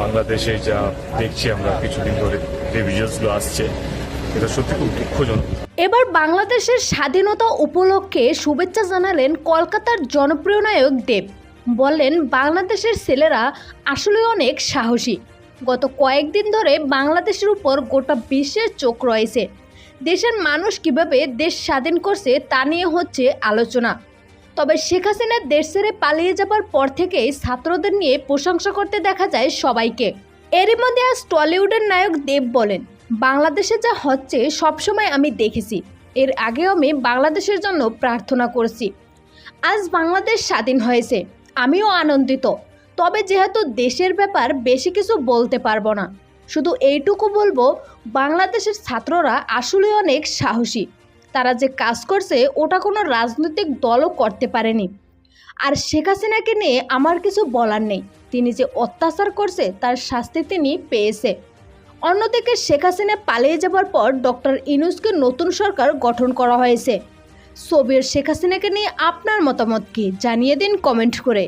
বাংলাদেশে যা দেখছি আমরা কিছুদিন ধরে যে ভিডিওসগুলো আসছে, এটা সত্যি খুব দুঃখজনক। এবার বাংলাদেশের স্বাধীনতা উপলক্ষে শুভেচ্ছা জানালেন কলকাতার জনপ্রিয় নায়ক দেব। বললেন, বাংলাদেশের ছেলেরা আসলে অনেক সাহসী। গত কয়েকদিন ধরে বাংলাদেশের উপর গোটা বিশ্বের চোখ রয়েছে। দেশের মানুষ কিভাবে দেশ স্বাধীন করছে তা নিয়ে হচ্ছে আলোচনা। তবে শেখ হাসিনা দেশ ছেড়ে পালিয়ে যাবার পর থেকেই ছাত্রদের নিয়ে প্রশংসা করতে দেখা যায় সবাইকে। এরই মধ্যে আজ টলিউডের নায়ক দেব বলেন, বাংলাদেশে যা হচ্ছে সবসময় আমি দেখেছি। এর আগেও আমি বাংলাদেশের জন্য প্রার্থনা করেছি। আজ বাংলাদেশ স্বাধীন হয়েছে, আমিও আনন্দিত। তবে যেহেতু দেশের ব্যাপার বেশি কিছু বলতে পারবো না, শুধু এইটুকু বলবো, বাংলাদেশের ছাত্ররা আসলে অনেক সাহসী। তারা যে কাজ করছে ওটা কোনো রাজনৈতিক দলও করতে পারেনি। আর শেখ হাসিনাকে নিয়ে আমার কিছু বলার নেই। তিনি যে অত্যাচার করছে তার শাস্তি তিনি পেয়েছে। অন্যদিকে শেখ হাসিনা পালিয়ে যাবার পর ডক্টর ইউনূসকে নতুন সরকার গঠন করা হয়েছে। সোভিয়েত শেখ হাসিনাকে নিয়ে আপনার মতামত কি জানিয়ে দিন কমেন্ট করে।